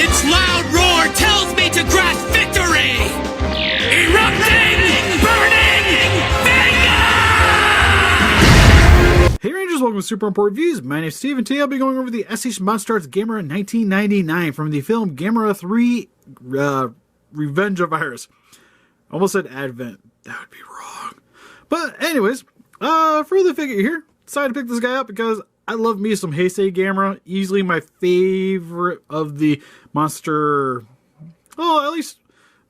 Its loud roar tells me to grasp victory! Erupting! Burning! Finger! Hey Rangers, welcome to Super Important Reviews. My name is Steve, and today I'll be going over the SH Monsterarts Gamera 1999 from the film Gamera 3 Revenge of Iris. Almost said Advent. That would be wrong. But anyways, for the figure here, decided to pick this guy up because I love me some Heisei Gamera. Easily my favorite of the monster, well, at least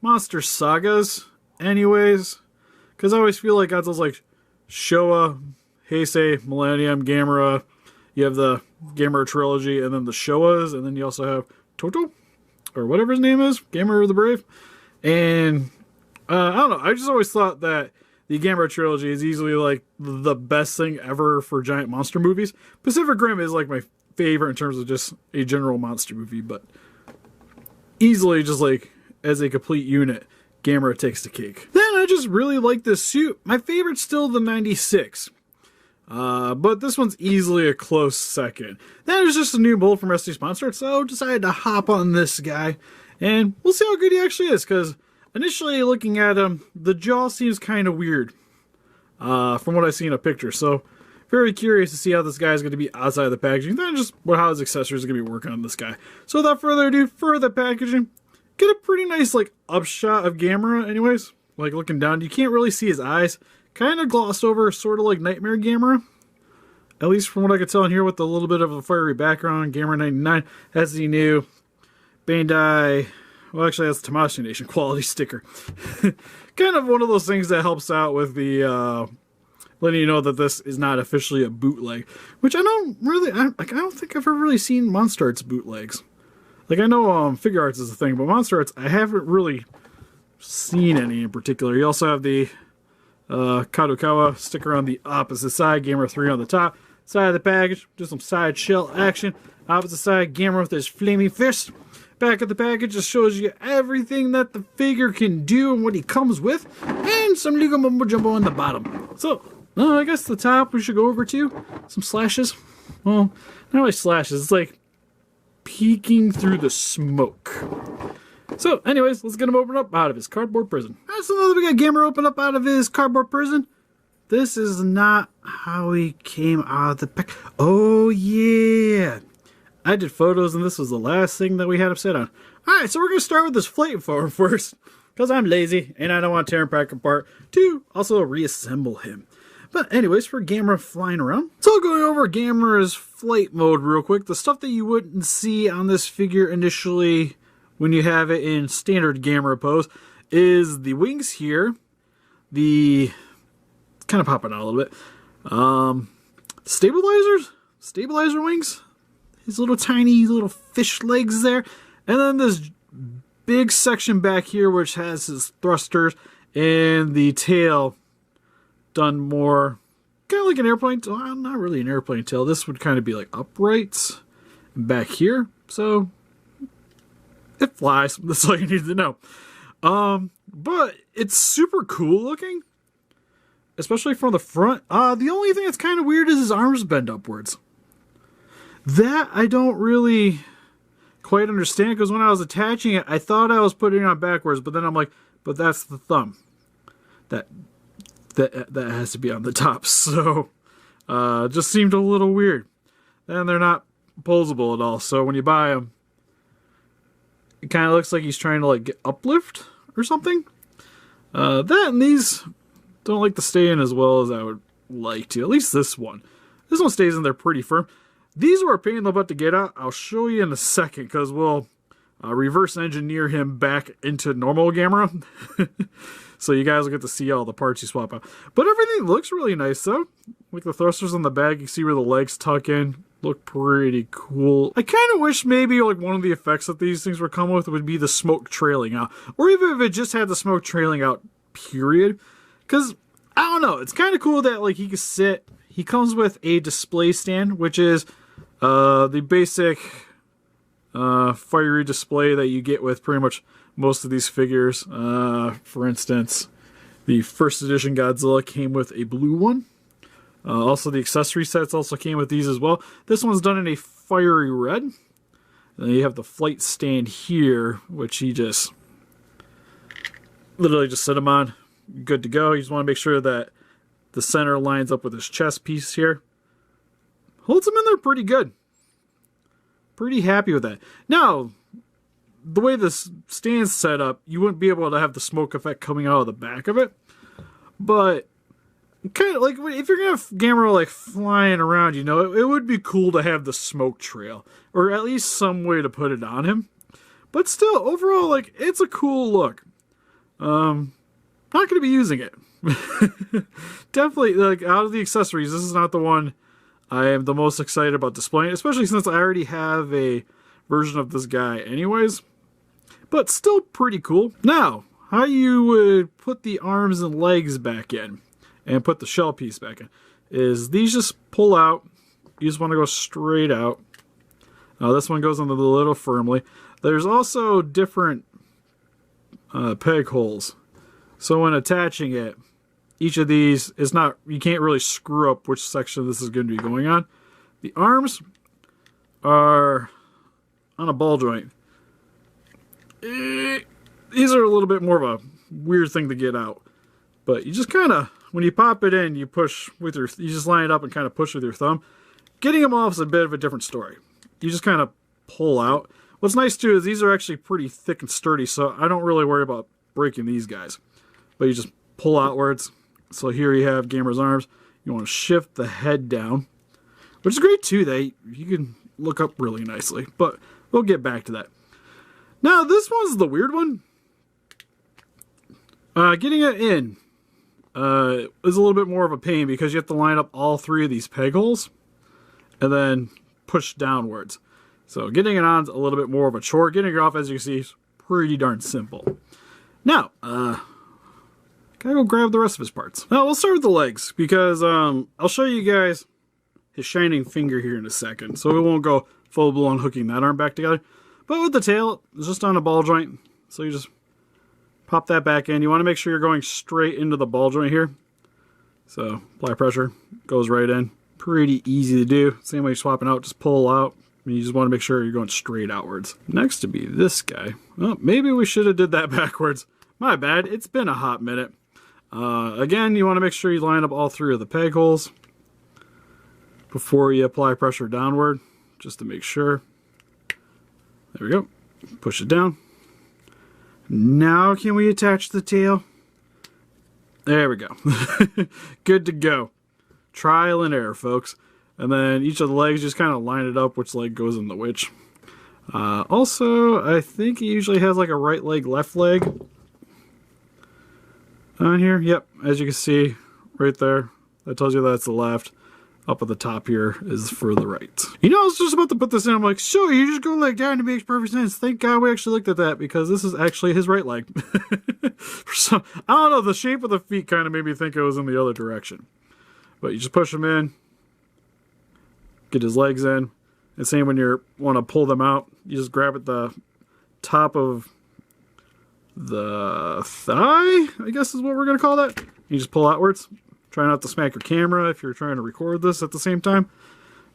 monster sagas anyways. Because I always feel like that's those like Showa, Heisei, Millennium, Gamera. You have the Gamera trilogy and then the Showas. And then you also have Toto, or whatever his name is, Gamera the Brave. And I don't know, I just always thought that the Gamera trilogy is easily like the best thing ever for giant monster movies. Pacific Rim is like my favorite in terms of just a general monster movie, but easily just like as a complete unit, Gamera takes the cake. Then I just really like this suit. My favorite's still the 96. But this one's easily a close second. Then there's just a new mold from SH Monsterarts, so I decided to hop on this guy. And we'll see how good he actually is, because initially looking at him, the jaw seems kind of weird from what I see in a picture. So very curious to see how this guy is going to be outside of the packaging. Then just how his accessories are going to be working on this guy. So without further ado, for the packaging, get a pretty nice like upshot of Gamera anyways. Like looking down, you can't really see his eyes. Kind of glossed over, sort of like Nightmare Gamera. At least from what I could tell in here with a little bit of a fiery background. Gamera 99 has the new Bandai, well actually that's the Tamashii Nation quality sticker. Kind of one of those things that helps out with the letting you know that this is not officially a bootleg. Which I don't really, I don't think I've ever really seen Monsterarts bootlegs. Like I know Figure Arts is a thing, but Monsterarts I haven't really seen any in particular. You also have the Kadokawa sticker on the opposite side, Gamera 3 on the top side of the package, just some side shell action. Opposite side, Gamera with his flaming fist. Back of the package just shows you everything that the figure can do and what he comes with, and some Lego Mumbo Jumbo on the bottom. So, I guess the top we should go over to some slashes. Well, not really slashes, it's like peeking through the smoke. So, anyways, let's get him opened up out of his cardboard prison. Alright, so now that we got Gamera open up out of his cardboard prison, this is not how he came out of the pack. Oh, yeah. I did photos, and this was the last thing that we had him set on. Alright, so we're going to start with this flame form first, because I'm lazy, and I don't want to tear him back apart, to also reassemble him. But anyways, for Gamera flying around, so going over Gamera's flight mode real quick, the stuff that you wouldn't see on this figure initially when you have it in standard Gamera pose is the wings here. The kind of popping out a little bit. Stabilizer wings. His little tiny little fish legs there. And then this big section back here which has his thrusters and the tail done more kind of like an airplane tail. Well, not really an airplane tail. This would kind of be like uprights back here. So it flies. That's all you need to know. But it's super cool looking, especially from the front. The only thing that's kind of weird is his arms bend upwards. That I don't really quite understand, because when I was attaching it, I thought I was putting it on backwards, but then I'm like, but that's the thumb. That has to be on the top. So, just seemed a little weird. And they're not posable at all. So when you buy them, it kind of looks like he's trying to like get uplift or something. That and these don't like to stay in as well as I would like to. At least this one. This one stays in there pretty firm. These were a pain in the butt to get out. I'll show you in a second, because we'll reverse engineer him back into normal Gamera. So you guys will get to see all the parts you swap out. But everything looks really nice though. Like the thrusters on the back, you can see where the legs tuck in. Look pretty cool. I kind of wish maybe like one of the effects that these things would come with would be the smoke trailing out. Or even if it just had the smoke trailing out, period. Because, I don't know, it's kind of cool that like he can sit. He comes with a display stand, which is the basic fiery display that you get with pretty much most of these figures. For instance, the first edition Godzilla came with a blue one. Also, the accessory sets also came with these as well. This one's done in a fiery red. And And then you have the flight stand here, which he just literally just set him on. Good to go. You just want to make sure that the center lines up with his chest piece here. Holds him in there pretty good. Pretty happy with that. Now, the way this stand's set up, you wouldn't be able to have the smoke effect coming out of the back of it. But kind of like if you're gonna have Gamera like flying around, you know, it would be cool to have the smoke trail, or at least some way to put it on him. But still, overall, like, it's a cool look. Not gonna be using it. Definitely, like, out of the accessories, this is not the one I am the most excited about displaying, especially since I already have a version of this guy anyways. But still pretty cool. Now, how you would put the arms and legs back in and put the shell piece back in is these just pull out. You just want to go straight out. This one goes on a little firmly. There's also different peg holes. So when attaching it, each of these is not, you can't really screw up which section this is going to be going on. The arms are on a ball joint. These are a little bit more of a weird thing to get out. But you just kind of, when you pop it in, you push with your, you just line it up and kind of push with your thumb. Getting them off is a bit of a different story. You just kind of pull out. What's nice too is these are actually pretty thick and sturdy, so I don't really worry about breaking these guys. But you just pull outwards. So here you have Gamera's arms. You want to shift the head down, which is great too. You can look up really nicely, but we'll get back to that. Now this one's the weird one. Getting it in is a little bit more of a pain because you have to line up all three of these peg holes and then push downwards. So getting it on is a little bit more of a chore. Getting it off, as you can see, is pretty darn simple. Now, gotta go grab the rest of his parts. Now, we'll start with the legs because I'll show you guys his shining finger here in a second. So we won't go full-blown hooking that arm back together. But with the tail, it's just on a ball joint. So you just pop that back in. You want to make sure you're going straight into the ball joint here. So apply pressure, goes right in. Pretty easy to do. Same way you're swapping out, just pull out. You just want to make sure you're going straight outwards. Next to be this guy. Well, maybe we should have did that backwards. My bad. It's been a hot minute. Again, you want to make sure you line up all three of the peg holes before you apply pressure downward, just to make sure. There we go. Push it down. Now can we attach the tail? There we go. Good to go. Trial and error, folks. And then each of the legs, just kind of line it up which leg goes in the which. Also, I think it usually has like a right leg, left leg on here. Yep, as you can see right there, that tells you that's the left. Up at the top here is for the right. You know, I was just about to put this in. I'm like, sure, you just go like that and it makes perfect sense. Thank God we actually looked at that because this is actually his right leg. So, I don't know, the shape of the feet kind of made me think it was in the other direction. But you just push him in, get his legs in, and same when you want to pull them out, you just grab at the top of the thigh, I guess is what we're going to call that. You just pull outwards. Try not to smack your camera if you're trying to record this at the same time.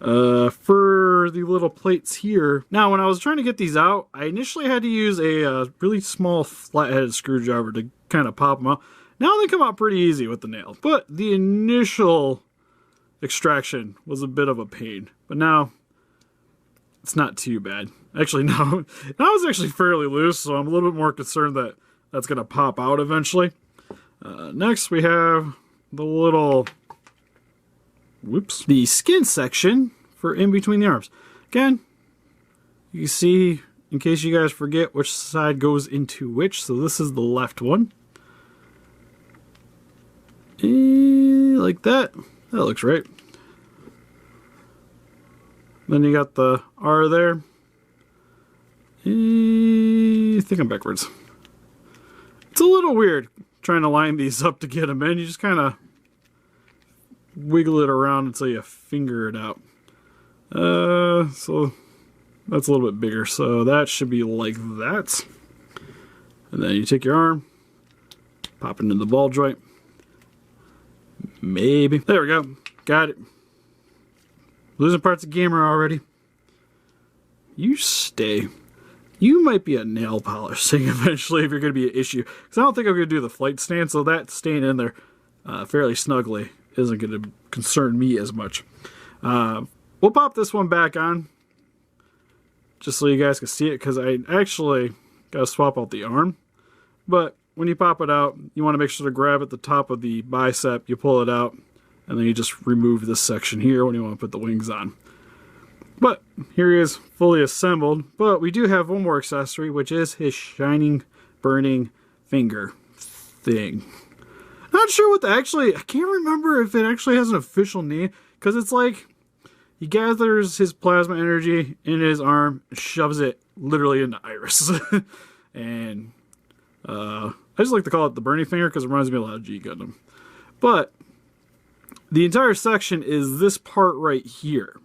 For the little plates here. Now, when I was trying to get these out, I initially had to use a really small flat-headed screwdriver to kind of pop them out. Now they come out pretty easy with the nail. But the initial extraction was a bit of a pain. But now, it's not too bad. Actually, no. Now it's actually fairly loose, so I'm a little bit more concerned that that's going to pop out eventually. Next, we have the little, the skin section for in between the arms. Again, you can see, in case you guys forget which side goes into which, so this is the left one. Like that. That looks right. Then you got the R there. I think I'm backwards. It's a little weird trying to line these up to get them in. You just kind of wiggle it around until you finger it out. So that's a little bit bigger. So that should be like that. And then you take your arm, pop it into the ball joint. Maybe. There we go. Got it. Losing parts of Gamera already. You stay. You might be a nail polish thing eventually if you're going to be an issue. Because I don't think I'm going to do the flight stand, so that staying in there fairly snugly isn't going to concern me as much. We'll pop this one back on just so you guys can see it, because I actually got to swap out the arm. But when you pop it out, you want to make sure to grab at the top of the bicep, you pull it out, and then you just remove this section here when you want to put the wings on. But here he is fully assembled, but we do have one more accessory, which is his shining, burning finger thing. Not sure what I can't remember if it actually has an official name, because it's like he gathers his plasma energy in his arm, shoves it literally in the iris. And I just like to call it the burning finger because it reminds me a lot of G Gundam. But the entire section is this part right here.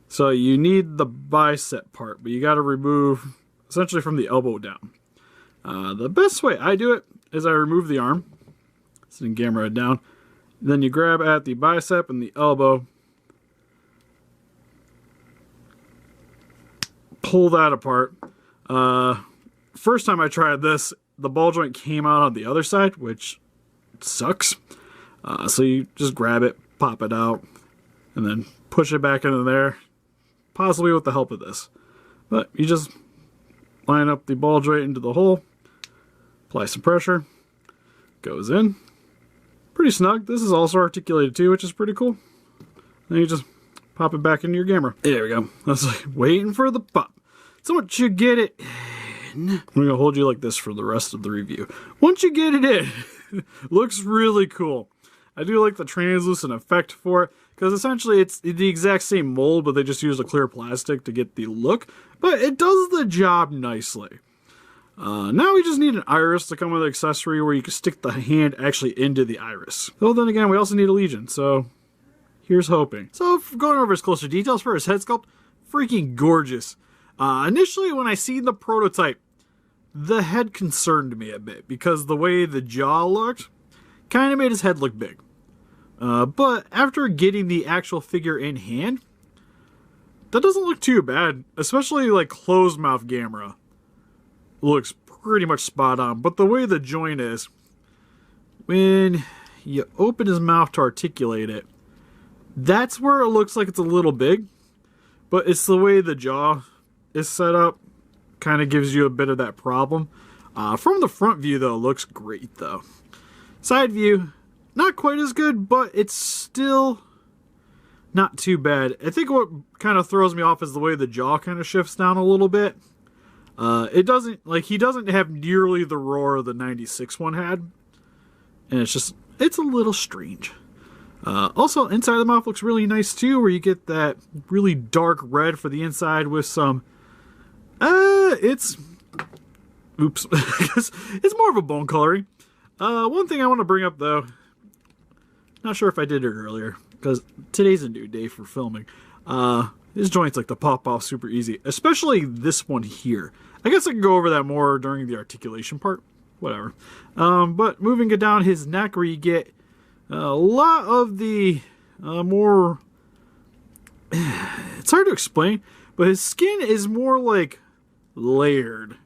So you need the bicep part, but you got to remove essentially from the elbow down. The best way I do it is I remove the arm, sitting Gamera down. Then you grab at the bicep and the elbow, pull that apart. First time I tried this, the ball joint came out on the other side, which sucks. So you just grab it, pop it out, and then push it back into there, possibly with the help of this. But you just line up the ball joint into the hole, apply some pressure, goes in. Pretty snug. This is also articulated too, which is pretty cool. Then you just pop it back into your Gamera. There we go. I was like waiting for the pop. So once you get it in, I'm going to hold you like this for the rest of the review. Once you get it in, looks really cool. I do like the translucent effect for it, because essentially it's the exact same mold, but they just use a clear plastic to get the look. But it does the job nicely. Now we just need an iris to come with an accessory where you can stick the hand actually into the iris. Well, then again, we also need a legion, so here's hoping. So going over his closer details for his head sculpt, freaking gorgeous. Initially, when I seen the prototype, the head concerned me a bit because the way the jaw looked kind of made his head look big. But after getting the actual figure in hand, that doesn't look too bad, especially like closed mouth Gamera. Looks pretty much spot on. But the way the joint is, when you open his mouth to articulate it, that's where it looks like it's a little big. But it's the way the jaw is set up, kind of gives you a bit of that problem. From the front view though, it looks great though. Side view, not quite as good, but it's still not too bad. I think what kind of throws me off is the way the jaw kind of shifts down a little bit. It doesn't, like, he doesn't have nearly the roar the 96 one had. And it's a little strange. Also, inside the mouth looks really nice too, where you get that really dark red for the inside with some, it's more of a bone coloring. One thing I want to bring up though, not sure if I did it earlier, because today's a new day for filming. His joints like to pop off super easy, especially this one here. I guess I can go over that more during the articulation part, whatever. But moving it down his neck, where you get a lot of the more, it's hard to explain, but his skin is more like layered.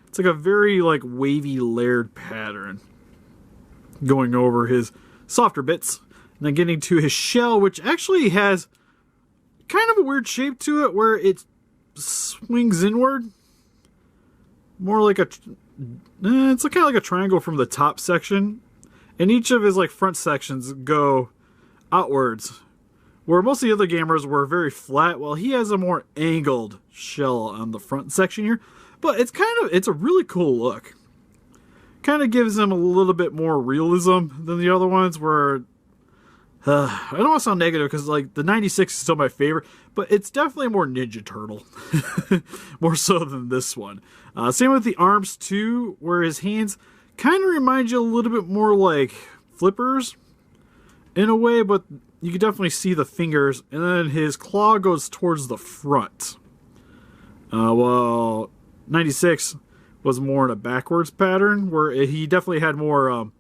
It's like a very like wavy layered pattern going over his softer bits, and then getting to his shell, which actually has kind of a weird shape to it where it swings inward. More like it's kind of like a triangle from the top section. And each of his like front sections go outwards. Where most of the other Gameras were very flat, while he has a more angled shell on the front section here. But it's a really cool look. Kind of gives him a little bit more realism than the other ones, where I don't want to sound negative because like the 96 is still my favorite, but it's definitely more Ninja Turtle. More so than this one. Same with the arms too, where his hands kind of remind you a little bit more like flippers in a way, but you can definitely see the fingers, and then his claw goes towards the front. Well, 96 was more in a backwards pattern, where he definitely had more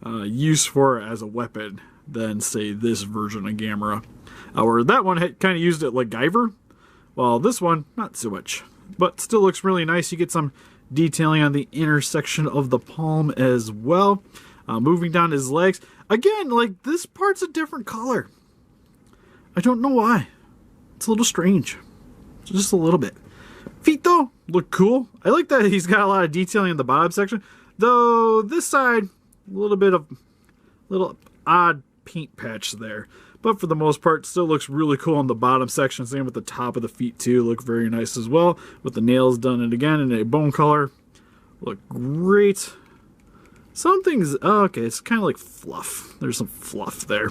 use for it as a weapon than, say, this version of Gamera. Where that one had kind of used it like Guyver, while this one, not so much. But still looks really nice. You get some detailing on the intersection of the palm as well. Moving down his legs. Again, like, this part's a different color. I don't know why. It's a little strange. Just a little bit. Feet, though, look cool. I like that he's got a lot of detailing in the bottom section. Though, this side, a little odd paint patch there. But for the most part, still looks really cool on the bottom section. Same with the top of the feet, too. Look very nice as well. With the nails done and again in a bone color. Look great. Some things, oh, okay, it's kind of like fluff. There's some fluff there.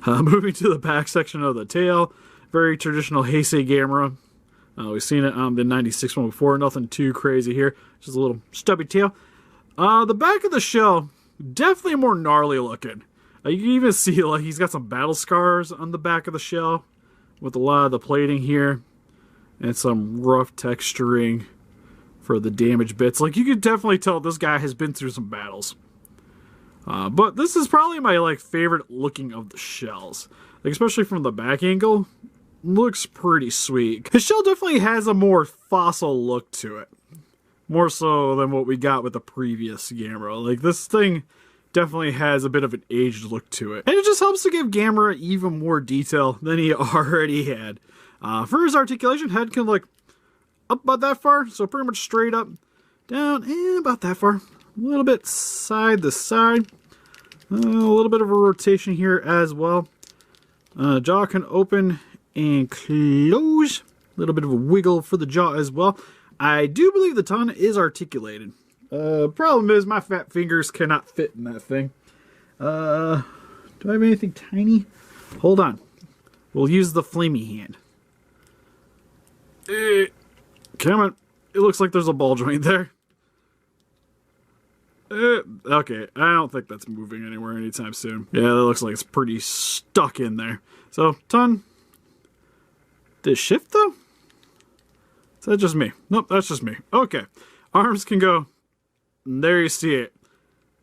Moving to the back section of the tail. Very traditional Heisei Gamera. We've seen it on the 96 one before. Nothing too crazy here. Just a little stubby tail. The back of the shell, definitely more gnarly looking. You can even see like he's got some battle scars on the back of the shell with a lot of the plating here and some rough texturing for the damaged bits. Like, you can definitely tell this guy has been through some battles. But this is probably my like favorite looking of the shells. Like, especially from the back angle. Looks pretty sweet. His shell definitely has a more fossil look to it. More so than what we got with the previous Gamera. Like, this thing definitely has a bit of an aged look to it. And it just helps to give Gamera even more detail than he already had. For his articulation, head can look up about that far. So pretty much straight up, down, and about that far. A little bit side to side. A little bit of a rotation here as well. Jaw can open and close. A little bit of a wiggle for the jaw as well. I do believe the tongue is articulated. Problem is my fat fingers cannot fit in that thing. Do I have anything tiny? Hold on. We'll use the flamey hand. Come on. It looks like there's a ball joint there. Okay, I don't think that's moving anywhere anytime soon. Yeah, that looks like it's pretty stuck in there. So, tongue. Did it shift though? Is that just me? Nope, that's just me. Okay. Arms can go. And there you see it.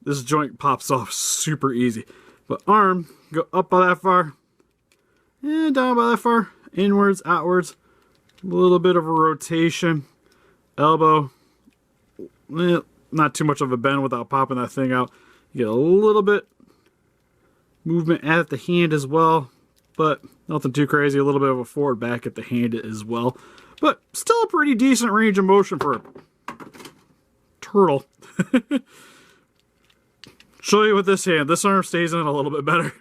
This joint pops off super easy. But arm, go up by that far. And down by that far. Inwards, outwards. A little bit of a rotation. Elbow. Not too much of a bend without popping that thing out. You get a little bit movement at the hand as well. But nothing too crazy. A little bit of a forward back at the hand as well. But still a pretty decent range of motion for a turtle. Show you with this hand. This arm stays in a little bit better.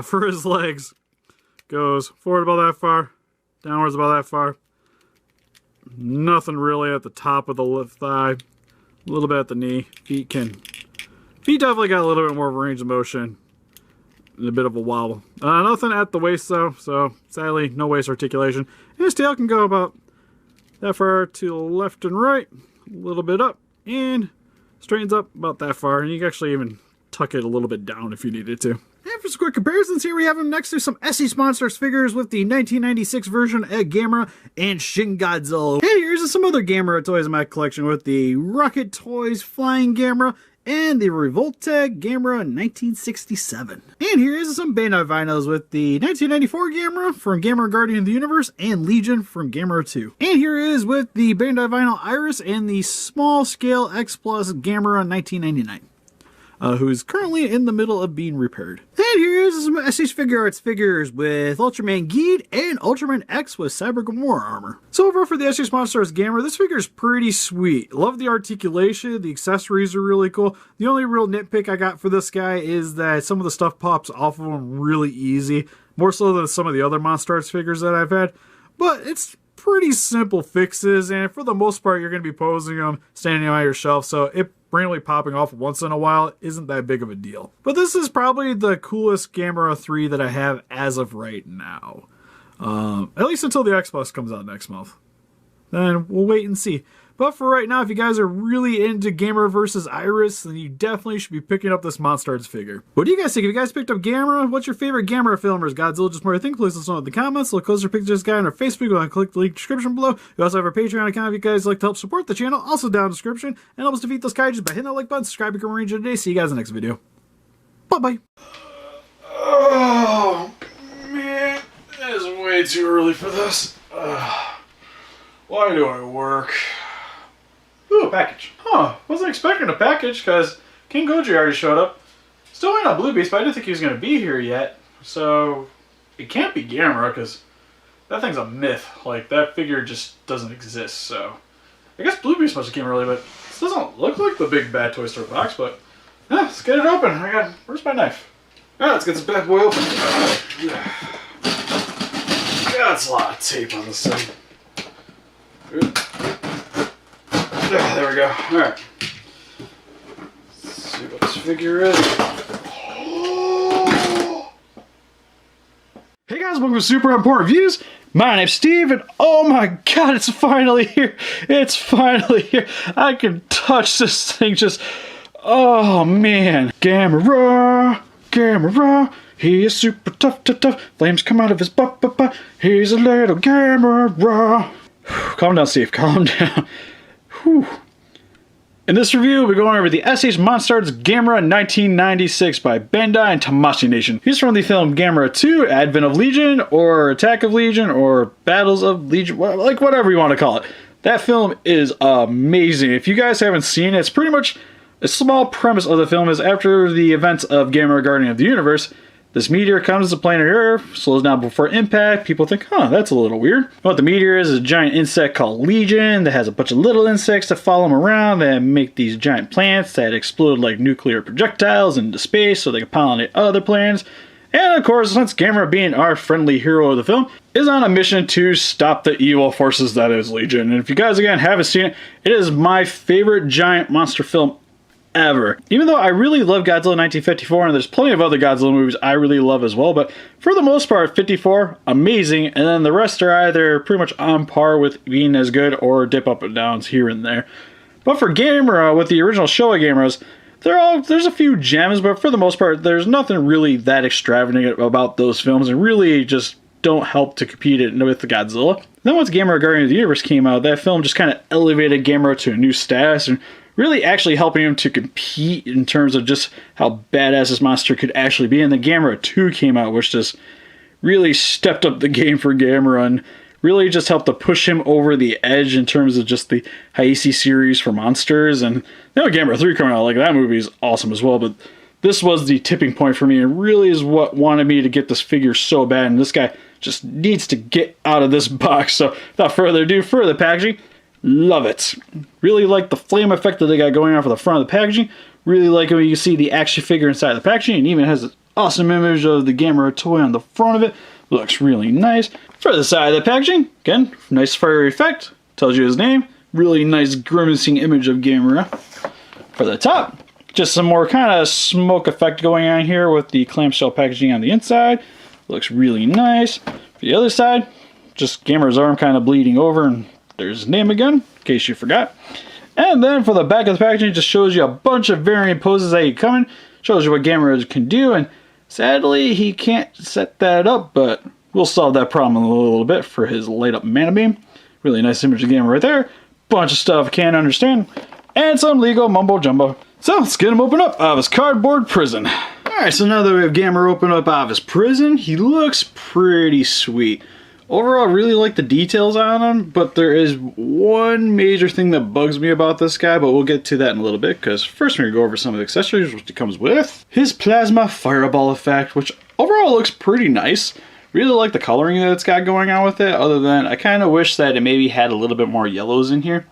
For his legs, goes forward about that far, downwards about that far. Nothing really at the top of the left thigh. A little bit at the knee. Feet definitely got a little bit more of a range of motion. And a bit of a wobble. Nothing at the waist though, so sadly no waist articulation. And his tail can go about that far to the left and right, a little bit up, and straightens up about that far. And you can actually even tuck it a little bit down if you needed to. And for some quick comparisons, here we have him next to some SE Monsters figures with the 1996 version of Gamera and Shin Godzilla. And here's some other Gamera toys in my collection with the Rocket Toys Flying Gamera and the Revoltag Gamera 1967. And here's some Bandai vinyls with the 1994 Gamera from Gamera Guardian of the Universe and Legion from Gamera 2. And here is with the Bandai vinyl Iris and the small scale X Plus Gamera 1999. Who's currently in the middle of being repaired. And here's some SH Figure Arts figures with Ultraman Geed and Ultraman X with Cyber Gamora armor. So overall for the SH Monsters Gamera, this figure is pretty sweet. Love the articulation, the accessories are really cool. The only real nitpick I got for this guy is that some of the stuff pops off of him really easy. More so than some of the other Monsterarts figures that I've had. But it's pretty simple fixes, and for the most part you're going to be posing them standing on your shelf, so it randomly popping off once in a while isn't that big of a deal. But this is probably the coolest Gamera 3 that I have as of right now. At least until the X Plus comes out next month. Then we'll wait and see. But for right now, if you guys are really into Gamera vs. Iris, then you definitely should be picking up this Monsterarts figure. What do you guys think? If you guys picked up Gamera, what's your favorite Gamera film? Or is Godzilla just more I think? Please let us know in the comments. Look closer pictures of this guy on our Facebook. Go and click the link description below. We also have our Patreon account if you guys like to help support the channel. Also down in the description. And help us defeat those Kaijus by hitting that like button, subscribe, become a ranger today. See you guys in the next video. Bye-bye. Oh, man. It is way too early for this. Why do I work? Ooh, a package. Huh, wasn't expecting a package because King Goji already showed up. Still waiting on Blue Beast, but I didn't think he was going to be here yet. So, it can't be Gamera because that thing's a myth. Like, that figure just doesn't exist, so. I guess Blue Beast must have came early, but this doesn't look like the big bad Toy Store box, but let's get it open. Where's my knife? Alright, let's get this bad boy open. Yeah, that's a lot of tape on this thing. There we go. Alright. Let's see what this figure is. Hey guys, welcome to Super Important Reviews. My name's Steve, and oh my god, it's finally here. It's finally here. I can touch this thing just... Oh man. Gamera, Gamera. He is super tough, tough, tough. Flames come out of his butt, butt, butt. He's a little Gamera. Calm down, Steve. Calm down. Whew. In this review, we're going over the SH Monsterarts Gamera 1996 by Bandai and Tamashii Nation. He's from the film Gamera 2, Advent of Legion, or Attack of Legion, or Battles of Legion, like whatever you want to call it. That film is amazing. If you guys haven't seen it, it's pretty much a small premise of the film is after the events of Gamera Guardian of the Universe, this meteor comes to planet Earth, slows down before impact. People think, huh, that's a little weird. What the meteor is a giant insect called Legion that has a bunch of little insects that follow him around that make these giant plants that explode like nuclear projectiles into space so they can pollinate other planets. And of course, since Gamera, being our friendly hero of the film, is on a mission to stop the evil forces that is Legion. And if you guys, again, haven't seen it, it is my favorite giant monster film ever. Even though I really love Godzilla 1954, and there's plenty of other Godzilla movies I really love as well, but for the most part, 54, amazing, and then the rest are either pretty much on par with being as good or dip up and downs here and there. But for Gamera, with the original Showa Gameras, there's a few gems, but for the most part, there's nothing really that extravagant about those films, and really just don't help to compete it with the Godzilla. Then once Gamera Guardian of the Universe came out, that film just kind of elevated Gamera to a new status, and really actually helping him to compete in terms of just how badass this monster could actually be. And then Gamera 2 came out, which just really stepped up the game for Gamera and really just helped to push him over the edge in terms of just the Heisei series for monsters. And now Gamera 3 coming out, like that movie is awesome as well, but this was the tipping point for me and really is what wanted me to get this figure so bad. And this guy just needs to get out of this box. So without further ado, for the packaging, love it. Really like the flame effect that they got going on for the front of the packaging. Really like when you see the action figure inside the packaging. And even has an awesome image of the Gamera toy on the front of it. Looks really nice. For the side of the packaging, again, nice fiery effect. Tells you his name. Really nice grimacing image of Gamera. For the top, just some more kind of smoke effect going on here with the clamshell packaging on the inside. Looks really nice. For the other side, just Gamera's arm kind of bleeding over, and there's his name again, in case you forgot. And then for the back of the packaging, it just shows you a bunch of variant poses that you come in. Shows you what Gamera can do, and sadly, he can't set that up, but we'll solve that problem in a little bit for his light up mana beam. Really nice image of Gamera right there. Bunch of stuff I can't understand. And some legal mumbo jumbo. So let's get him open up out of his cardboard prison. Alright, so now that we have Gamera open up out of his prison, he looks pretty sweet. Overall, I really like the details on him, but there is one major thing that bugs me about this guy, but we'll get to that in a little bit, because first we're going to go over some of the accessories, which he comes with. His plasma fireball effect, which overall looks pretty nice. Really like the coloring that it's got going on with it, other than I kind of wish that it maybe had a little bit more yellows in here.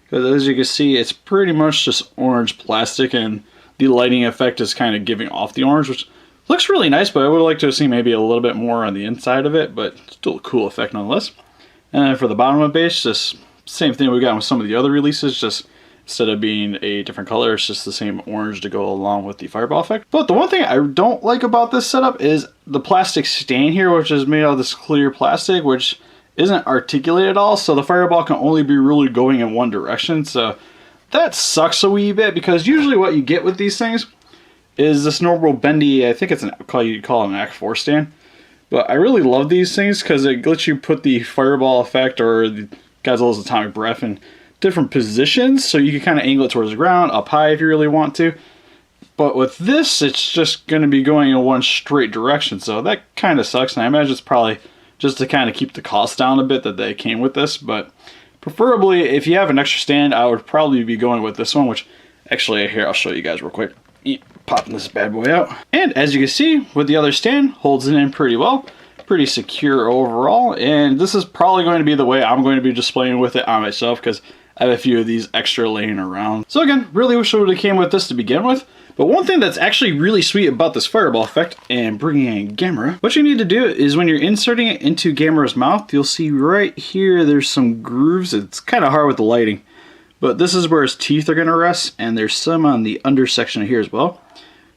Because as you can see, it's pretty much just orange plastic, and the lighting effect is kind of giving off the orange, which looks really nice, but I would like to see maybe a little bit more on the inside of it, but still a cool effect nonetheless. And then for the bottom of the base, just same thing we got with some of the other releases, just instead of being a different color, it's just the same orange to go along with the fireball effect. But the one thing I don't like about this setup is the plastic stain here, which is made out of this clear plastic, which isn't articulated at all, so the fireball can only be really going in one direction. So that sucks a wee bit, because usually what you get with these things is this normal bendy, I think it's you call it an Act 4 stand. But I really love these things because it lets you put the fireball effect or the Godzilla's atomic breath in different positions, so you can kind of angle it towards the ground, up high if you really want to. But with this, it's just going to be going in one straight direction, so that kind of sucks. And I imagine it's probably just to kind of keep the cost down a bit that they came with this, but Preferably, if you have an extra stand, I would probably be going with this one, which actually here, I'll show you guys real quick. Popping this bad boy out. And as you can see, with the other stand, holds it in pretty well. Pretty secure overall. And this is probably going to be the way I'm going to be displaying with it on myself, because I have a few of these extra laying around. So again, really wish I would have came with this to begin with. But one thing that's actually really sweet about this fireball effect and bringing in Gamera, what you need to do is when you're inserting it into Gamera's mouth, you'll see right here there's some grooves. It's kind of hard with the lighting, but this is where his teeth are going to rest, and there's some on the under section here as well.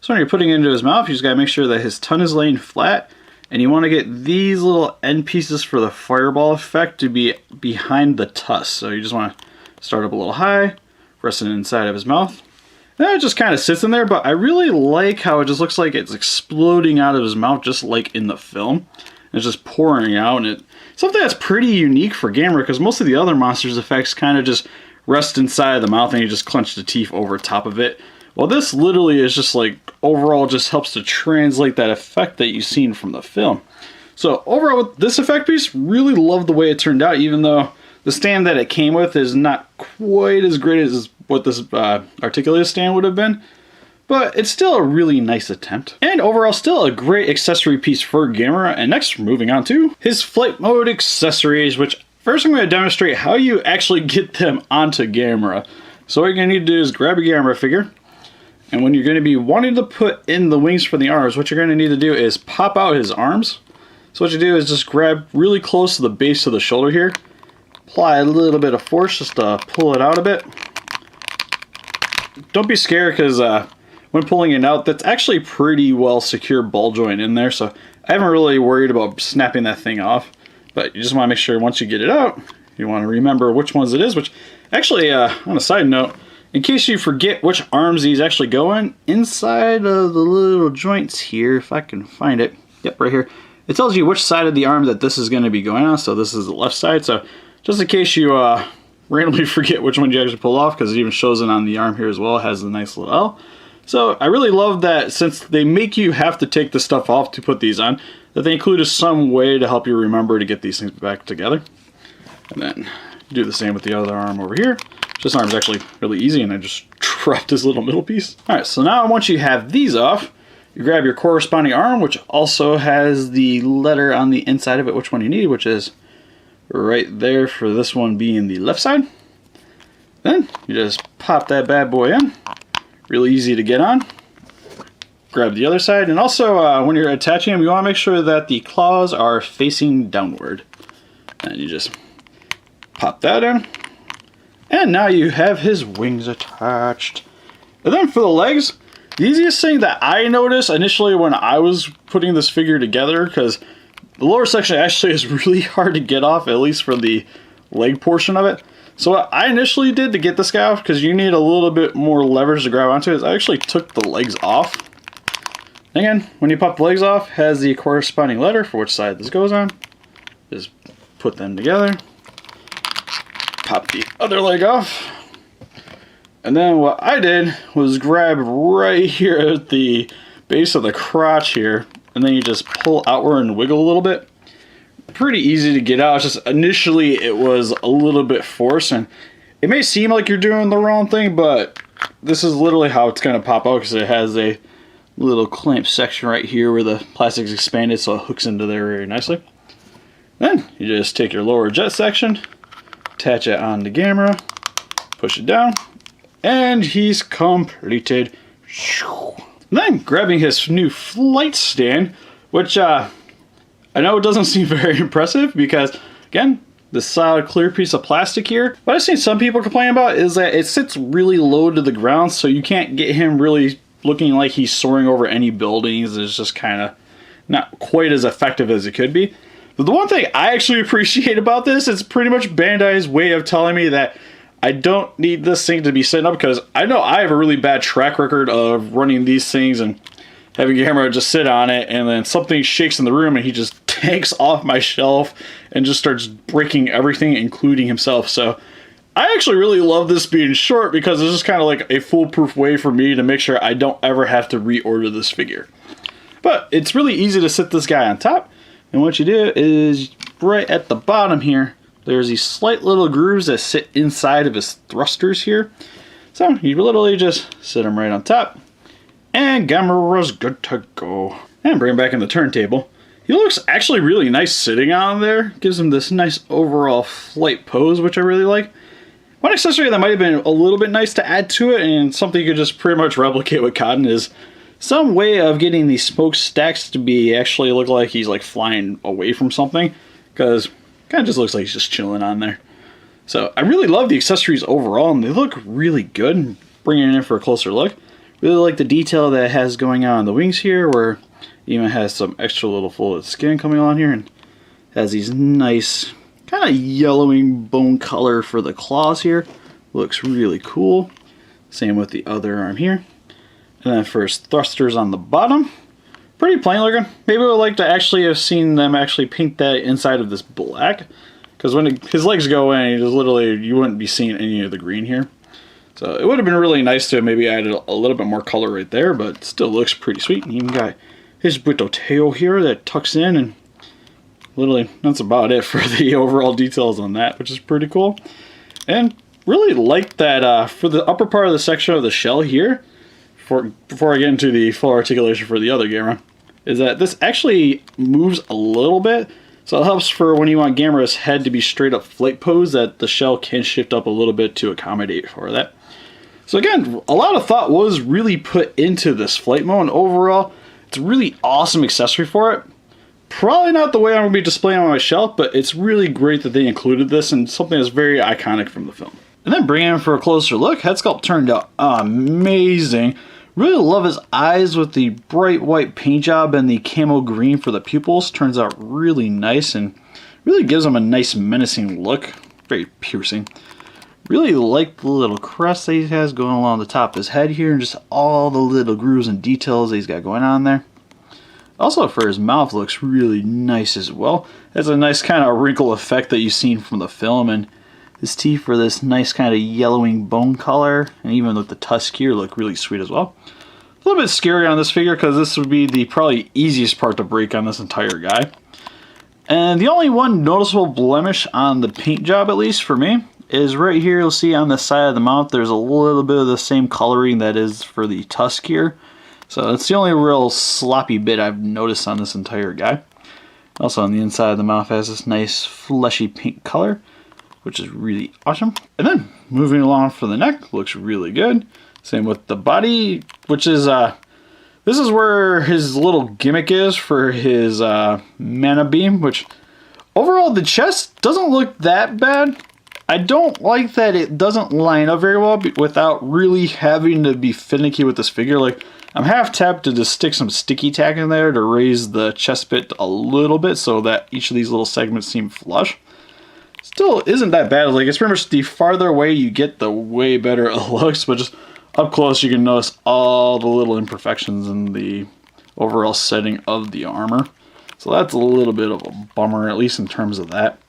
So when you're putting it into his mouth, you just got to make sure that his tongue is laying flat, and you want to get these little end pieces for the fireball effect to be behind the tusk. So you just want to start up a little high, rest it inside of his mouth. And it just kind of sits in there, but I really like how it just looks like it's exploding out of his mouth, just like in the film. It's just pouring out, and it's something that's pretty unique for Gamera, because most of the other monsters effects kind of just rest inside of the mouth and you just clench the teeth over top of it. Well, this literally is just like, overall just helps to translate that effect that you've seen from the film. So overall with this effect piece, really love the way it turned out, even though the stand that it came with is not quite as great as what this articulated stand would have been, but it's still a really nice attempt. And overall, still a great accessory piece for Gamera. And next, moving on to his flight mode accessories, which first I'm going to demonstrate how you actually get them onto Gamera. So what you're going to need to do is grab your Gamera figure, and when you're going to be wanting to put in the wings for the arms, what you're going to need to do is pop out his arms. So what you do is just grab really close to the base of the shoulder here, apply a little bit of force just to pull it out a bit. Don't be scared, because when pulling it out, that's actually pretty well secure ball joint in there, so I haven't really worried about snapping that thing off. But you just want to make sure once you get it out, you want to remember which ones it is, which actually, on a side note, in case you forget which arms these actually go in, inside of the little joints here, if I can find it, yep, right here, it tells you which side of the arm that this is going to be going on. So this is the left side, so just in case you randomly forget which one you actually pull off, because it even shows it on the arm here as well. It has the nice little L. So I really love that since they make you have to take the stuff off to put these on, that they included some way to help you remember to get these things back together. And then do the same with the other arm over here. This arm is actually really easy, and I just dropped this little middle piece. Alright, so now once you have these off, you grab your corresponding arm, which also has the letter on the inside of it, which one you need, which is right there for this one being the left side. Then you just pop that bad boy in. Really easy to get on. Grab the other side, and also when you're attaching them, you want to make sure that the claws are facing downward. And you just pop that in. And now you have his wings attached. And then for the legs, the easiest thing that I noticed initially when I was putting this figure together, because the lower section actually is really hard to get off, at least for the leg portion of it. So what I initially did to get this guy off, because you need a little bit more leverage to grab onto it, is I actually took the legs off. Again, when you pop the legs off, has the corresponding letter for which side this goes on. Just put them together. Pop the other leg off. And then what I did was grab right here at the base of the crotch here, and then you just pull outward and wiggle a little bit. Pretty easy to get out. It's just initially it was a little bit forced, and it may seem like you're doing the wrong thing, but this is literally how it's going to pop out, because it has a little clamp section right here where the plastic's expanded, so it hooks into there very nicely. Then you just take your lower jet section, attach it on the Gamera, push it down, and he's completed. Then grabbing his new flight stand, which I know it doesn't seem very impressive because, again, the solid clear piece of plastic here. What I've seen some people complain about is that it sits really low to the ground, so you can't get him really looking like he's soaring over any buildings. It's just kind of not quite as effective as it could be. But the one thing I actually appreciate about this is pretty much Bandai's way of telling me that I don't need this thing to be sitting up, because I know I have a really bad track record of running these things and having Gamera just sit on it, and then something shakes in the room and he just tanks off my shelf and just starts breaking everything, including himself. So I actually really love this being short, because it's just kind of like a foolproof way for me to make sure I don't ever have to reorder this figure. But it's really easy to sit this guy on top, and what you do is right at the bottom here, there's these slight little grooves that sit inside of his thrusters here. So you literally just sit him right on top, and Gamera's good to go. And bring him back in the turntable. He looks actually really nice sitting on there. Gives him this nice overall flight pose, which I really like. One accessory that might have been a little bit nice to add to it, and something you could just pretty much replicate with Cotton, is some way of getting these smokestacks to be actually look like he's like flying away from something, because it kind of just looks like he's just chilling on there. So I really love the accessories overall, and they look really good. Bringing it in for a closer look, really like the detail that it has going on the wings here, where it even has some extra little folded skin coming on here, and has these nice kind of yellowing bone color for the claws here. Looks really cool. Same with the other arm here. And then for his thrusters on the bottom, pretty plain looking. Maybe I would like to actually have seen them actually paint that inside of this black, because when his legs go in, just literally you wouldn't be seeing any of the green here. So it would have been really nice to maybe add a little bit more color right there, but it still looks pretty sweet. And even got his tail here that tucks in, and literally that's about it for the overall details on that, which is pretty cool. And really like that for the upper part of the section of the shell here, before I get into the full articulation for the other Gamera, is that this actually moves a little bit. So it helps for when you want Gamera's head to be straight up flight pose, that the shell can shift up a little bit to accommodate for that. So again, a lot of thought was really put into this flight mode, and overall, it's a really awesome accessory for it. Probably not the way I'm going to be displaying on my shelf, but it's really great that they included this, and something that's very iconic from the film. And then bringing in for a closer look, head sculpt turned out amazing. Really love his eyes with the bright white paint job and the camo green for the pupils. Turns out really nice and really gives him a nice menacing look. Very piercing. Really like the little crest that he has going along the top of his head here, and just all the little grooves and details that he's got going on there. Also for his mouth, looks really nice as well. Has a nice kind of wrinkle effect that you've seen from the film, and his teeth are this nice kind of yellowing bone color, and even with the tusk here look really sweet as well. A little bit scary on this figure, because this would be the probably easiest part to break on this entire guy. And the only one noticeable blemish on the paint job, at least for me, is right here. You'll see on the side of the mouth there's a little bit of the same coloring that is for the tusk here. So that's the only real sloppy bit I've noticed on this entire guy. Also on the inside of the mouth has this nice fleshy pink color, which is really awesome. And then moving along for the neck, looks really good. Same with the body, which is this is where his little gimmick is for his mana beam, which overall the chest doesn't look that bad. I don't like that it doesn't line up very well without really having to be finicky with this figure. Like, I'm half tempted to just stick some sticky tack in there to raise the chest bit a little bit so that each of these little segments seem flush. Still isn't that bad. Like, it's pretty much the farther away you get, the way better it looks, but just up close you can notice all the little imperfections in the overall setting of the armor. So that's a little bit of a bummer, at least in terms of that.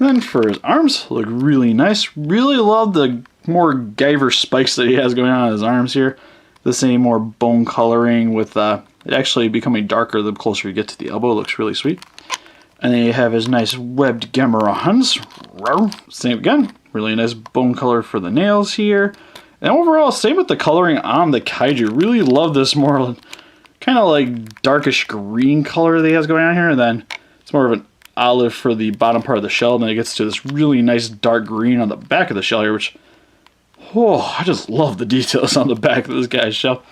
And then for his arms, look really nice. Really love the more Guyver spikes that he has going on his arms here. The same more bone coloring with it actually becoming darker the closer you get to the elbow. It looks really sweet. And then you have his nice webbed Gamera hands. Same again. Really nice bone color for the nails here. And overall, same with the coloring on the Kaiju. Really love this more kind of like darkish green color that he has going on here. And then it's more of an olive for the bottom part of the shell, and then it gets to this really nice dark green on the back of the shell here, which, oh, I just love the details on the back of this guy's shell.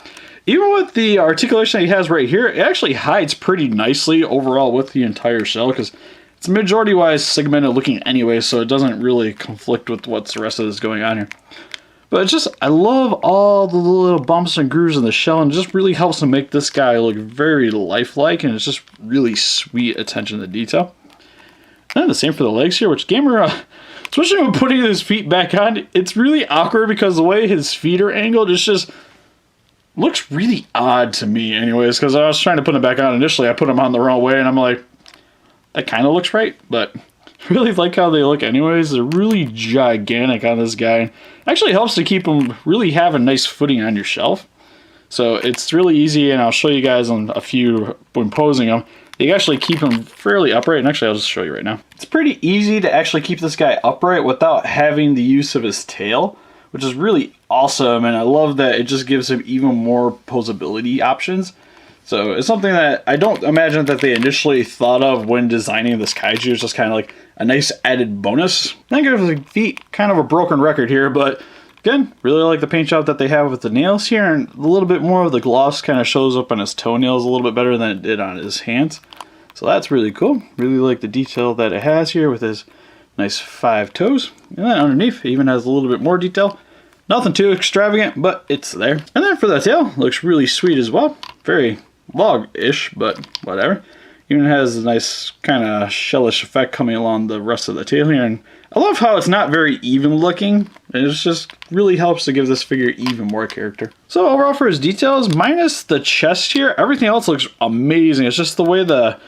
Even with the articulation that he has right here, it actually hides pretty nicely overall with the entire shell, because it's majority-wise segmented looking anyway, so it doesn't really conflict with what's the rest of this going on here. But it's just, I love all the little bumps and grooves in the shell, and it just really helps to make this guy look very lifelike, and it's just really sweet attention to detail. And the same for the legs here, which Gamera, especially when putting his feet back on, it's really awkward because the way his feet are angled, it's just looks really odd to me anyways, because I was trying to put them back on initially. I put them on the wrong way, and I'm like, that kind of looks right, but I really like how they look anyways. They're really gigantic on this guy. Actually helps to keep them really have a nice footing on your shelf. So it's really easy, and I'll show you guys on a few when posing them. You can actually keep him fairly upright, and actually I'll just show you right now. It's pretty easy to actually keep this guy upright without having the use of his tail, which is really awesome, and I love that it just gives him even more posability options. So it's something that I don't imagine that they initially thought of when designing this kaiju. It's just kind of like a nice added bonus. I think the feet, kind of a broken record here, but again, really like the paint job that they have with the nails here, and a little bit more of the gloss kind of shows up on his toenails a little bit better than it did on his hands. So that's really cool. Really like the detail that it has here with his nice 5 toes. And then underneath, it even has a little bit more detail. Nothing too extravagant, but it's there. And then for the tail, looks really sweet as well. Very log-ish, but whatever. Even has a nice kind of shellish effect coming along the rest of the tail here. And I love how it's not very even looking. It just really helps to give this figure even more character. So overall for his details, minus the chest here, everything else looks amazing. It's just the way the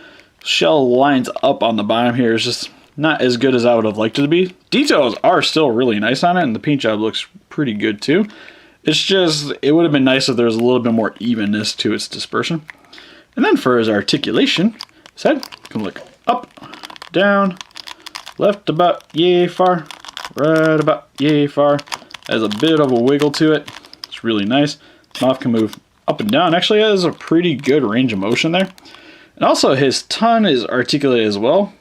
shell lines up on the bottom here is just not as good as I would have liked it to be. Details are still really nice on it, and the paint job looks pretty good too. It's just, it would have been nice if there was a little bit more evenness to its dispersion. And then for his articulation, his head can look up, down, left about yay far, right about yay far. Has a bit of a wiggle to it. It's really nice. Mouth can move up and down. Actually has a pretty good range of motion there. And also his tongue is articulated as well.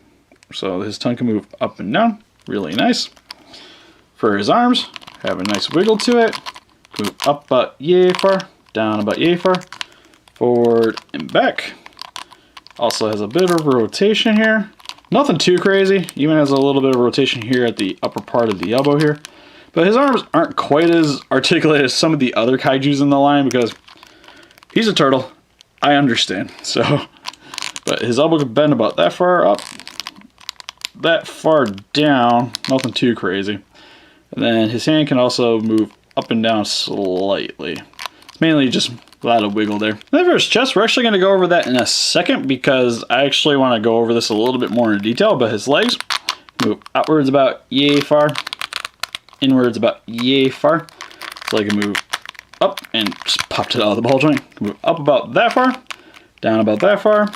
So his tongue can move up and down. Really nice. For his arms, have a nice wiggle to it. Move up about yay far, down about yay far, forward and back. Also has a bit of rotation here. Nothing too crazy. Even has a little bit of rotation here at the upper part of the elbow here. But his arms aren't quite as articulated as some of the other kaijus in the line because he's a turtle. I understand. So, but his elbow can bend about that far up, that far down. Nothing too crazy. And then his hand can also move up and down slightly. It's mainly just a lot of wiggle there. And then for his chest, we're actually going to go over that in a second because I actually want to go over this a little bit more in detail. But his legs move outwards about yay far, inwards about yay far. So I can move up and just popped it out of the ball joint. Move up about that far, down about that far, a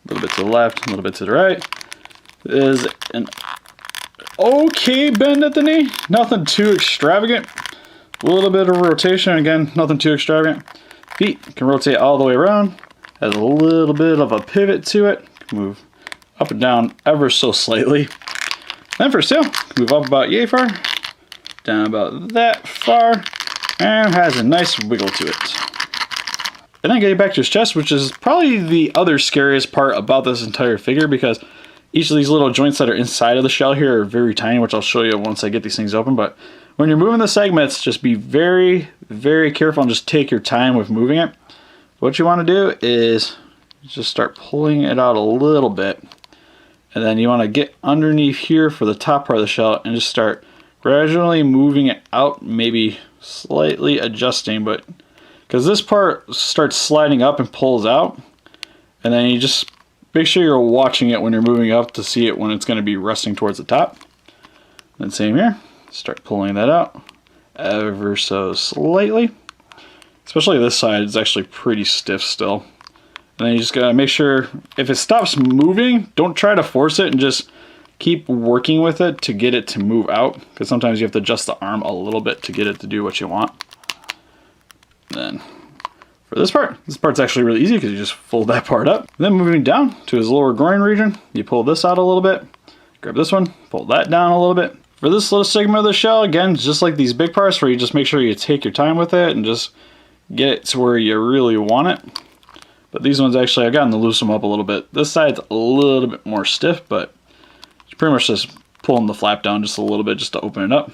little bit to the left, a little bit to the right. There's an okay bend at the knee, nothing too extravagant. A little bit of rotation, again, nothing too extravagant. Feet can rotate all the way around. Has a little bit of a pivot to it. Can move up and down ever so slightly. Then for his tail, move up about yay far, down about that far, and has a nice wiggle to it. And then getting back to his chest, which is probably the other scariest part about this entire figure because each of these little joints that are inside of the shell here are very tiny, which I'll show you once I get these things open. But when you're moving the segments, just be very, very careful and just take your time with moving it. What you want to do is just start pulling it out a little bit. And then you want to get underneath here for the top part of the shell and just start gradually moving it out, maybe slightly adjusting, but because this part starts sliding up and pulls out, and then you just make sure you're watching it when you're moving up to see it when it's going to be resting towards the top. Then same here, start pulling that out ever so slightly. Especially this side is actually pretty stiff still. And then you just gotta make sure if it stops moving, don't try to force it and just keep working with it to get it to move out. Because sometimes you have to adjust the arm a little bit to get it to do what you want. Then for this part's actually really easy because you just fold that part up. And then moving down to his lower groin region, you pull this out a little bit, grab this one, pull that down a little bit. For this little segment of the shell, again, just like these big parts where you just make sure you take your time with it and just get it to where you really want it. But these ones actually, I've gotten to loosen them up a little bit. This side's a little bit more stiff, but it's pretty much just pulling the flap down just a little bit just to open it up.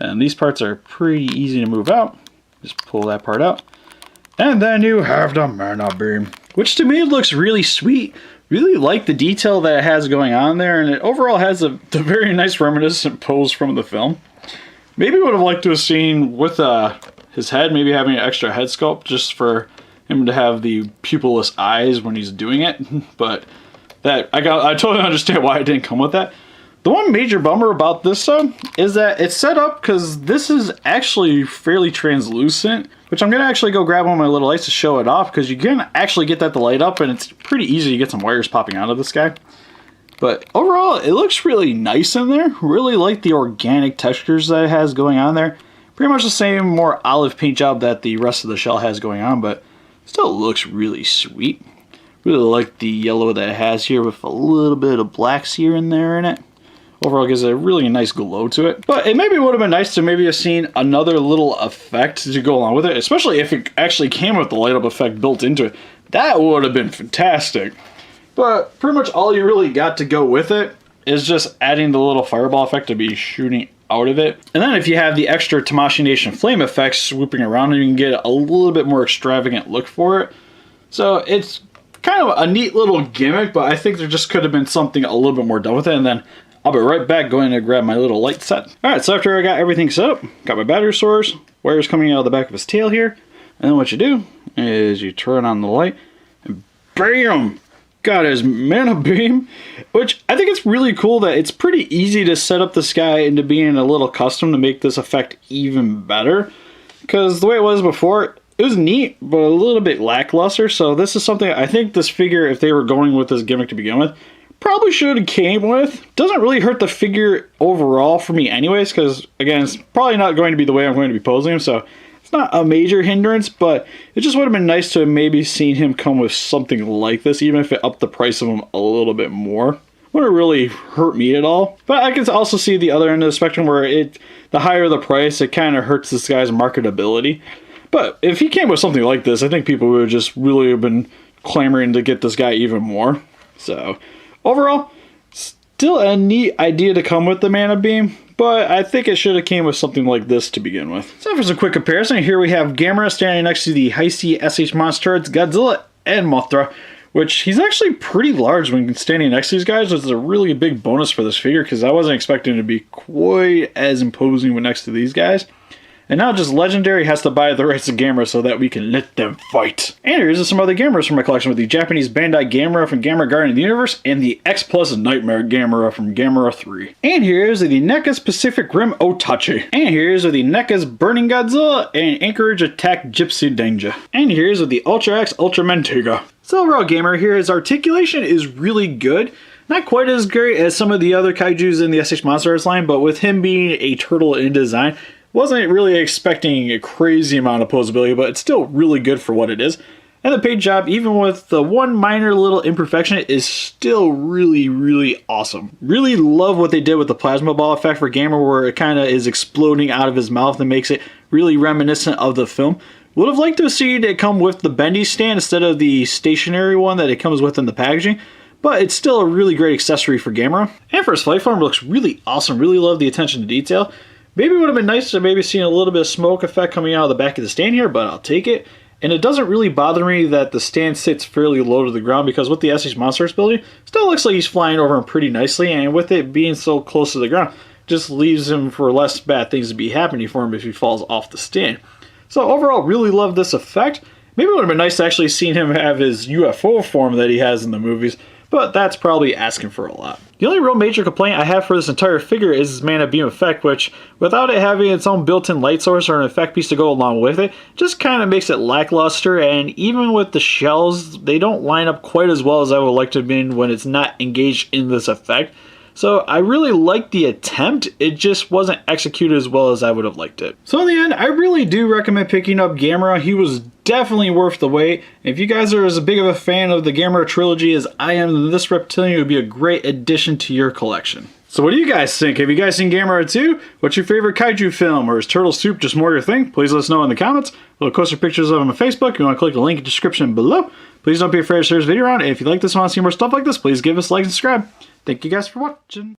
And these parts are pretty easy to move out. Just pull that part out. And then you have the mana beam, which to me looks really sweet. Really like the detail that it has going on there, and it overall has the very nice reminiscent pose from the film. Maybe would have liked to have seen with his head, maybe having an extra head sculpt just for him to have the pupilless eyes when he's doing it. But that I totally understand why it didn't come with that. The one major bummer about this is that it's set up because this is actually fairly translucent, which I'm going to actually go grab one of my little lights to show it off, because you can actually get that to light up, and it's pretty easy to get some wires popping out of this guy. But overall, it looks really nice in there. Really like the organic textures that it has going on there. Pretty much the same, more olive paint job that the rest of the shell has going on, but still looks really sweet. Really like the yellow that it has here with a little bit of blacks here and there in it. Overall gives it a really nice glow to it. But it maybe would have been nice to maybe have seen another little effect to go along with it, especially if it actually came with the light up effect built into it. That would have been fantastic. But pretty much all you really got to go with it is just adding the little fireball effect to be shooting out of it. And then if you have the extra Tamashii Nation flame effects swooping around, you can get a little bit more extravagant look for it. So it's kind of a neat little gimmick, but I think there just could have been something a little bit more done with it. And then I'll be right back going to grab my little light set. Alright, so after I got everything set up, got my battery source, wires coming out of the back of his tail here, and then what you do is you turn on the light, and BAM! Got his mana beam, which I think it's really cool that it's pretty easy to set up this guy into being a little custom to make this effect even better. Because the way it was before, it was neat, but a little bit lackluster. So this is something I think this figure, if they were going with this gimmick to begin with, probably should have came with. Doesn't really hurt the figure overall for me anyways, because again, it's probably not going to be the way I'm going to be posing him, so it's not a major hindrance, but it just would have been nice to have maybe seen him come with something like this, even if it upped the price of him a little bit more. Wouldn't really hurt me at all. But I can also see the other end of the spectrum where the higher the price, it kind of hurts this guy's marketability. But if he came with something like this, I think people would just really have been clamoring to get this guy even more. So overall, still a neat idea to come with the mana beam, but I think it should have came with something like this to begin with. So for some quick comparison, here we have Gamera standing next to the Heisty SH Monsterarts Godzilla and Mothra, which he's actually pretty large when standing next to these guys, which is a really big bonus for this figure, because I wasn't expecting him to be quite as imposing when next to these guys. And now just Legendary has to buy the rights to Gamera so that we can let them fight. And here's some other Gameras from my collection with the Japanese Bandai Gamera from Gamera Guardian of the Universe and the X Plus Nightmare Gamera from Gamera 3. And here's the NECA's Pacific Rim Otachi. And here's the NECA's Burning Godzilla and Anchorage Attack Gypsy Danger. And here's the Ultra X Ultra Mantega. So overall Gamera here, his articulation is really good. Not quite as great as some of the other Kaijus in the SH Monsterarts line, but with him being a turtle in design, wasn't really expecting a crazy amount of posability, but it's still really good for what it is. And the paint job, even with the one minor little imperfection, is still really, really awesome. Really love what they did with the plasma ball effect for Gamera, where it kind of is exploding out of his mouth and makes it really reminiscent of the film. Would have liked to have seen it come with the bendy stand instead of the stationary one that it comes with in the packaging, but it's still a really great accessory for Gamera. And for his flight form, it looks really awesome. Really love the attention to detail. Maybe it would have been nice to maybe seen a little bit of smoke effect coming out of the back of the stand here, but I'll take it. And it doesn't really bother me that the stand sits fairly low to the ground, because with the SH Monsterarts building, still looks like he's flying over him pretty nicely, and with it being so close to the ground, just leaves him for less bad things to be happening for him if he falls off the stand. So overall, really love this effect. Maybe it would have been nice to actually seen him have his UFO form that he has in the movies, but that's probably asking for a lot. The only real major complaint I have for this entire figure is his mana beam effect, which, without it having its own built-in light source or an effect piece to go along with it, just kind of makes it lackluster, and even with the shells, they don't line up quite as well as I would like to have been when it's not engaged in this effect. So I really liked the attempt, it just wasn't executed as well as I would have liked it. So in the end, I really do recommend picking up Gamera. He was definitely worth the wait. If you guys are as big of a fan of the Gamera trilogy as I am, then this reptilian would be a great addition to your collection. So what do you guys think? Have you guys seen Gamera 2? What's your favorite kaiju film? Or is Turtle Soup just more your thing? Please let us know in the comments. We'll post some pictures of them on Facebook. You want to click the link in the description below. Please don't be afraid to share this video around. If you like this and want to see more stuff like this, please give us a like and subscribe. Thank you guys for watching.